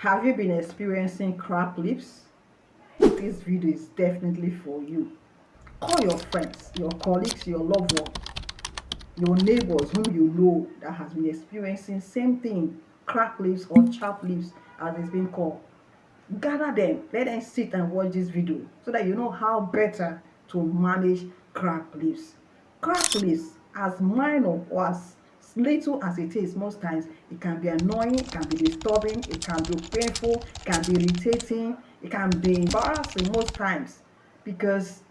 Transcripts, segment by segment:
Have you been experiencing cracked lips? This video is definitely for you. Call your friends, your colleagues, your loved ones, your neighbors whom you know that has been experiencing same thing, cracked lips or chapped lips as it's been called. Gather them, let them sit and watch this video so that you know how better to manage cracked lips. Cracked lips, as minor or as little as it is, most times it can be annoying, it can be disturbing, it can be painful, it can be irritating, it can be embarrassing most times, because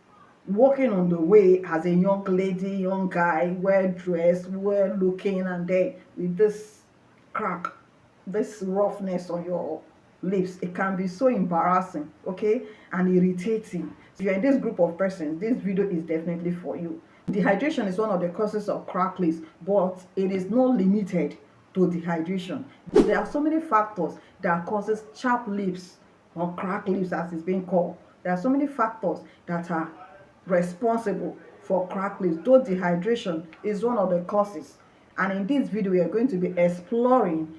walking on the way as a young lady, young guy, well dressed, well looking, and then with this crack, this roughness on your lips, it can be so embarrassing, okay, and irritating. So you're in this group of persons, this video is definitely for you. Dehydration is one of the causes of cracked lips, but it is not limited to dehydration. There are so many factors that causes chapped lips or cracked lips as it's being called. There are so many factors that are responsible for cracked lips, though dehydration is one of the causes. And in this video we are going to be exploring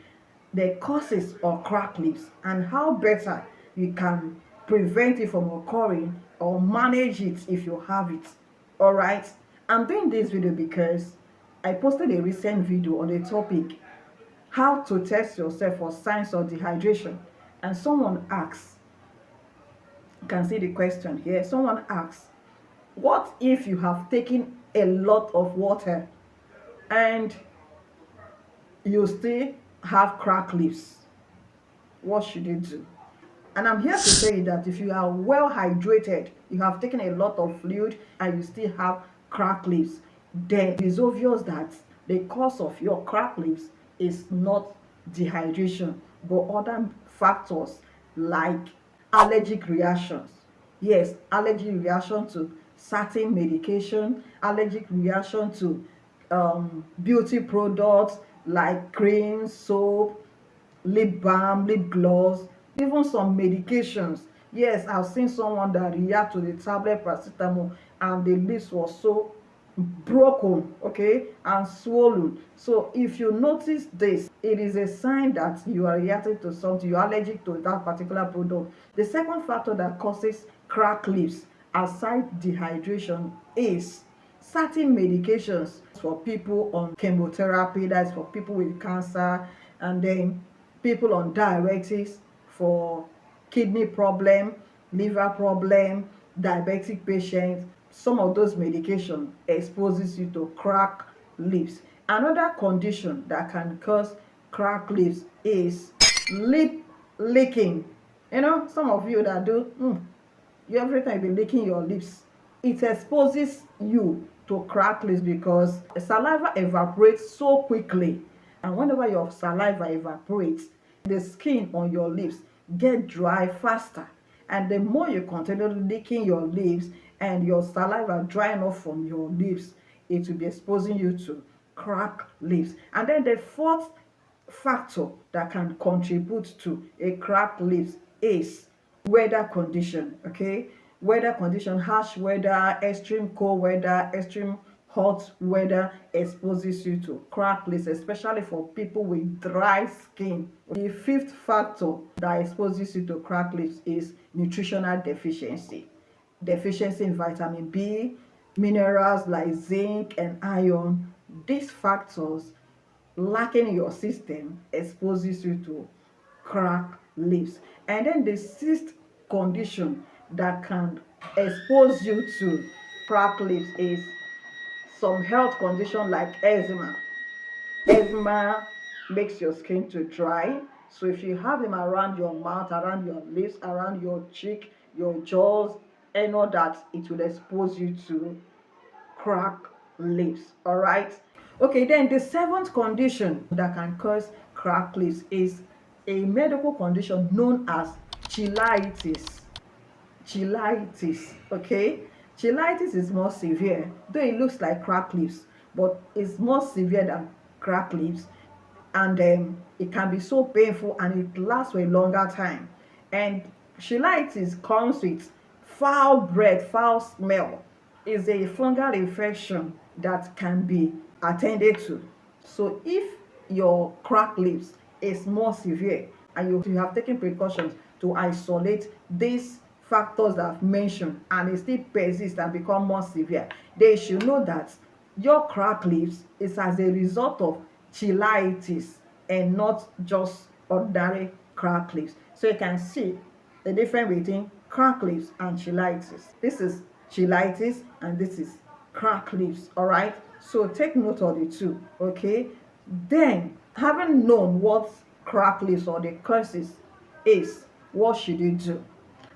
the causes of cracked lips and how better you can prevent it from occurring or manage it if you have it. All right, I'm doing this video because I posted a recent video on the topic how to test yourself for signs of dehydration, and someone asks, you can see the question here, someone asks, what if you have taken a lot of water and you still have cracked lips? What should you do? And I'm here to tell you that if you are well hydrated, you have taken a lot of fluid and you still have cracked lips, then it is obvious that the cause of your cracked lips is not dehydration, but other factors like allergic reactions. Yes, allergic reaction to certain medication, allergic reaction to beauty products like cream, soap, lip balm, lip gloss, even some medications. Yes, I've seen someone that react to the tablet paracetamol and the lips was so broken, okay, and swollen. So if you notice this, it is a sign that you are reacting to something, you're allergic to that particular product. The second factor that causes cracked lips aside dehydration is certain medications for people on chemotherapy, that's for people with cancer, and then people on diuretics for kidney problem, liver problem, diabetic patients. Some of those medication exposes you to cracked lips. Another condition that can cause cracked lips is lip licking. You know, some of you that do you every time you be licking your lips, it exposes you to cracked lips because saliva evaporates so quickly, and whenever your saliva evaporates, the skin on your lips get dry faster, and the more you continue licking your lips and your saliva drying off from your lips, it will be exposing you to cracked lips. And then the fourth factor that can contribute to a cracked lips is weather condition. Okay, weather condition, harsh weather, extreme cold weather, extreme hot weather exposes you to cracked lips, especially for people with dry skin. The fifth factor that exposes you to cracked lips is nutritional deficiency. Deficiency in vitamin B, minerals like zinc and iron. These factors lacking in your system exposes you to cracked lips. And then the sixth condition that can expose you to cracked lips is some health condition like eczema. Eczema makes your skin to dry. So if you have them around your mouth, around your lips, around your cheek, your jaws, and all that, it will expose you to cracked lips. All right. Okay, then the seventh condition that can cause cracked lips is a medical condition known as cheilitis. Cheilitis, okay? Cheilitis is more severe, though it looks like cracked lips, but it's more severe than cracked lips, and it can be so painful and it lasts for a longer time. And cheilitis comes with foul breath, foul smell. Is a fungal infection that can be attended to. So if your cracked lips is more severe, and you have taken precautions to isolate these factors that I've mentioned, and it still persists and become more severe, they should know that your cracked lips is as a result of cheilitis and not just ordinary cracked lips. So you can see the difference between cracked lips and cheilitis. This is cheilitis and this is cracked lips. All right, so take note of the two. Okay, then having known what cracked lips or the causes is, what should you do?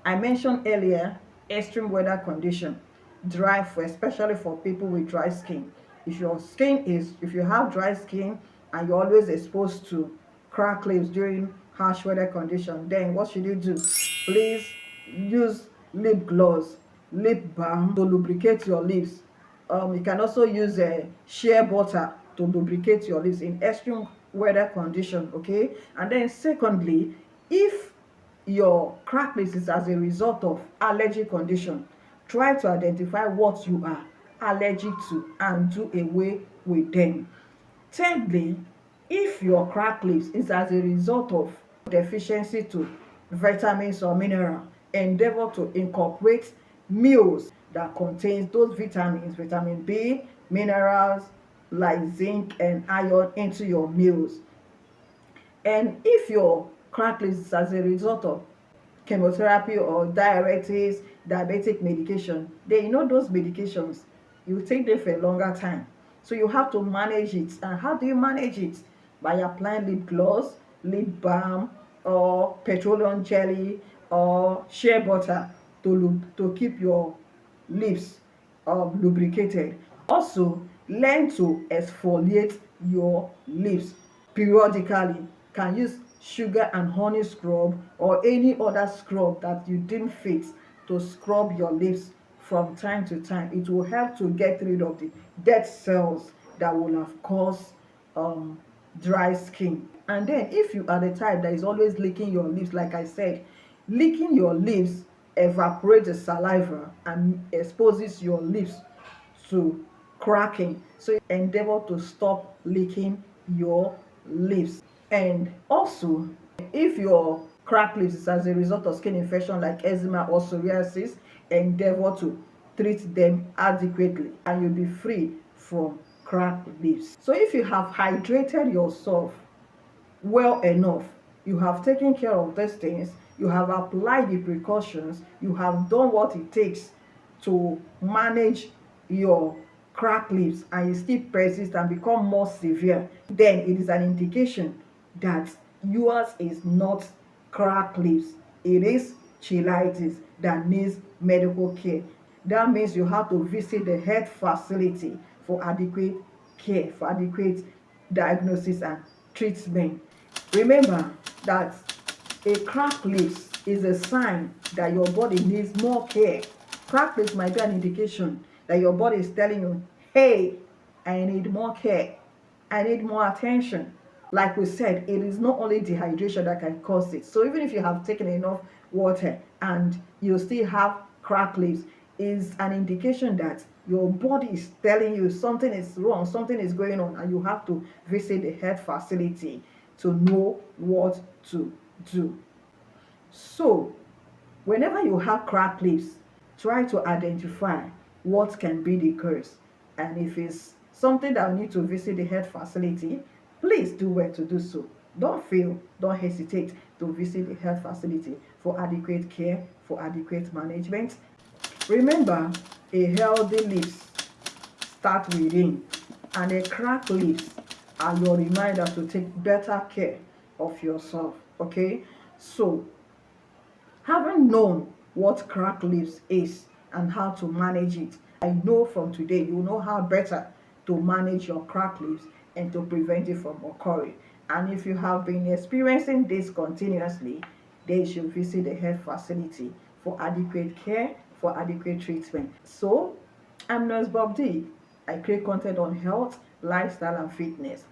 I mentioned earlier extreme weather condition, dry for especially for people with dry skin. If you have dry skin and you're always exposed to cracked lips during harsh weather condition, then what should you do? Please use lip gloss, lip balm to lubricate your lips. You can also use shea butter to lubricate your lips in extreme weather condition. Okay, and then secondly, if your cracked lips is as a result of allergy condition, try to identify what you are allergic to and do away with them. Thirdly, if your cracked lips is as a result of deficiency to vitamins or mineral, endeavor to incorporate meals that contains those vitamins, vitamin B, minerals like zinc and iron into your meals. And if your cracked lips is as a result of chemotherapy or diuretics, diabetic medication, then you know those medications, you take them for a longer time. So you have to manage it. And how do you manage it? By applying lip gloss, lip balm, or petroleum jelly, or shea butter to keep your lips lubricated. Also, learn to exfoliate your lips periodically. Can use sugar and honey scrub or any other scrub that you deem fit to scrub your lips from time to time. It will help to get rid of the dead cells that will have caused dry skin. And then if you are the type that is always licking your lips, like I said, licking your lips evaporates the saliva and exposes your lips to cracking. So endeavor to stop licking your lips. And also, if your cracked lips is as a result of skin infection like eczema or psoriasis, endeavor to treat them adequately and you'll be free from cracked lips. So if you have hydrated yourself well enough, you have taken care of these things, you have applied the precautions, you have done what it takes to manage your cracked lips, and you still persist and become more severe, then it is an indication that yours is not cracked lips, it is cheilitis that needs medical care. That means you have to visit the health facility for adequate care, for adequate diagnosis and treatment. Remember that a cracked lips is a sign that your body needs more care. Cracked lips might be an indication that your body is telling you, hey, I need more care. I need more attention. Like we said, it is not only dehydration that can cause it. So even if you have taken enough water and you still have cracked lips, is an indication that your body is telling you something is wrong, something is going on, and you have to visit the health facility to know what to do. So, whenever you have cracked lips, try to identify what can be the cause. And if it's something that you need to visit the health facility, please do well to do so. Don't fail, don't hesitate to visit the health facility for adequate care, for adequate management. Remember, a healthy lips start within, and a cracked lips are your reminder to take better care of yourself. Okay, so having known what cracked lips is and how to manage it, I know from today you know how better to manage your cracked lips and to prevent it from occurring. And if you have been experiencing this continuously, then you should visit the health facility for adequate care, for adequate treatment. So, I'm Nurse Bob D. I create content on health, lifestyle, and fitness.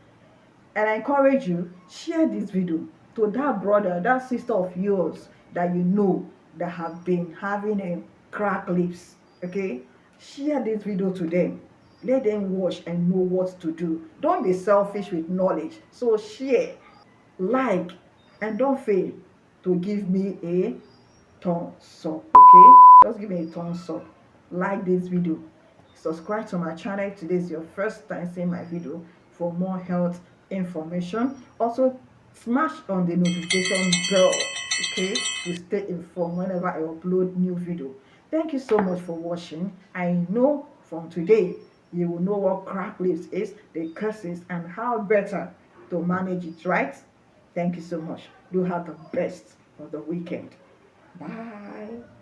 And I encourage you, share this video to that brother, that sister of yours that you know that have been having a cracked lips. Okay, share this video to them. Let them watch and know what to do. Don't be selfish with knowledge. So share, like, And don't fail to give me a thumbs up, okay? Just give me a thumbs up. Like this video. Subscribe to my channel if today is your first time seeing my video for more health information. Also, smash on the notification bell, okay, to stay informed whenever I upload new video. Thank you so much for watching. I know from today you will know what cracked lips is, the curses, and how better to manage it, right? Thank you so much. Do have the best of the weekend. Bye.